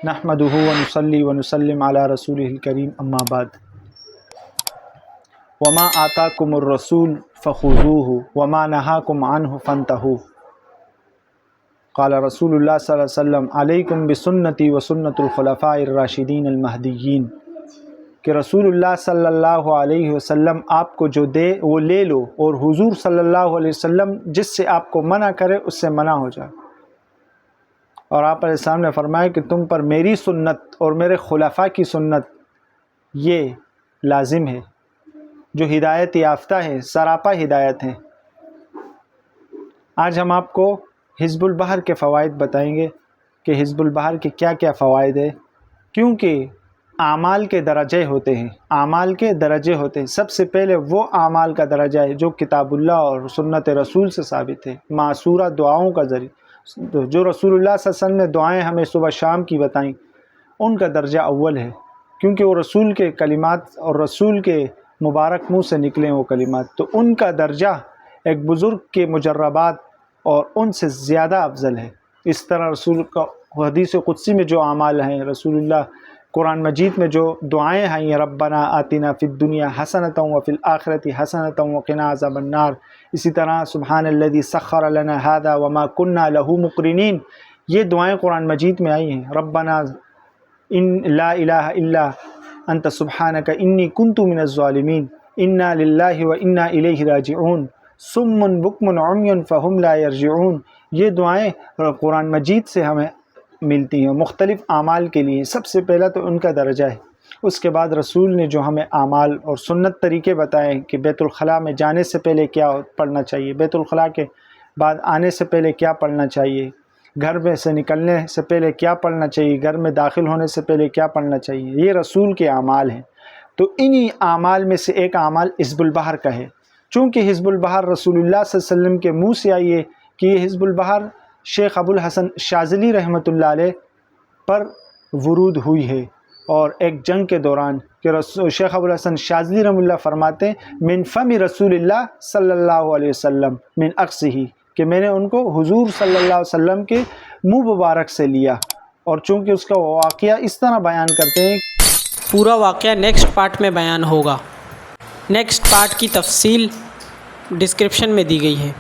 نحمدہ ونصلی ونسلم علی رسولہ الکریم اما بعد وما آتاکم الرسول فخذوہ وما نہاکم عنہ فانتہوا قال رسول اللہ صلی اللہ علیہ وسلم علیکم بسنتی وسنت الخلفاء الراشدین المہدیین کہ رسول اللہ صلی اللہ علیہ وسلم آپ کو جو دے وہ لے لو، اور حضور صلی اللہ علیہ وسلم جس سے آپ کو منع کرے اس سے منع ہو جائے۔ اور آپ علیہ السلام نے فرمایا کہ تم پر میری سنت اور میرے خلفاء کی سنت یہ لازم ہے، جو ہدایت یافتہ ہے، سراپا ہدایت ہے۔ آج ہم آپ کو حزب البحر کے فوائد بتائیں گے کہ حزب البحر کے کیا کیا فوائد ہیں، کیونکہ اعمال کے درجے ہوتے ہیں، اعمال کے درجے ہوتے ہیں۔ سب سے پہلے وہ اعمال کا درجہ ہے جو کتاب اللہ اور سنت رسول سے ثابت ہے، معصورہ دعاؤں کا ذریعہ، جو رسول اللہ صلی اللہ علیہ وسلم نے دعائیں ہمیں صبح شام کی بتائیں، ان کا درجہ اول ہے، کیونکہ وہ رسول کے کلمات اور رسول کے مبارک منہ سے نکلے وہ کلمات، تو ان کا درجہ ایک بزرگ کے مجربات اور ان سے زیادہ افضل ہے۔ اس طرح رسول کا حدیث قدسی میں جو اعمال ہیں، رسول اللہ قرآن مجید میں جو دعائیں ہیں، ربنا آتنا فی الدنیا حسنۃ وفی الآخرۃ حسنۃ وقنا عذاب النار، اسی طرح سبحان الذی سخر لنا ھذا وما کنا لہ مقرنین، یہ دعائیں قرآن مجید میں آئی ہیں۔ ربنا ان لا الہ الا انت سبحانک انی کنت من الظالمین، انا للہ و انا الیہ راجعون، صم بکم عمی فہم لا یرجعون، یہ دعائیں قرآن مجید سے ہمیں ملتی ہیں مختلف اعمال کے لیے۔ سب سے پہلا تو ان کا درجہ ہے۔ اس کے بعد رسول نے جو ہمیں اعمال اور سنت طریقے بتائے کہ بیت الخلاء میں جانے سے پہلے کیا پڑھنا چاہیے، بیت الخلاء کے بعد آنے سے پہلے کیا پڑھنا چاہیے، گھر میں سے نکلنے سے پہلے کیا پڑھنا چاہیے، گھر میں داخل ہونے سے پہلے کیا پڑھنا چاہیے، یہ رسول کے اعمال ہیں۔ تو انہی اعمال میں سے ایک اعمال حزب البحر کا ہے، چونکہ حزب البحر رسول اللہ صلی اللہ علیہ وسلم کے منہ سے آئی ہے کہ یہ حزب البحر شیخ ابو الحسن شاذلی رحمۃ اللہ علیہ پر ورود ہوئی ہے، اور ایک جنگ کے دوران کہ شیخ ابو الحسن شاذلی رحمۃ اللہ فرماتے ہیں من فم رسول اللہ صلی اللہ علیہ وسلم من اقصہ، کہ میں نے ان کو حضور صلی اللہ علیہ وسلم کے منہ مبارک سے لیا۔ اور چونکہ اس کا واقعہ اس طرح بیان کرتے ہیں، پورا واقعہ نیکسٹ پارٹ میں بیان ہوگا، نیکسٹ پارٹ کی تفصیل ڈسکرپشن میں دی گئی ہے۔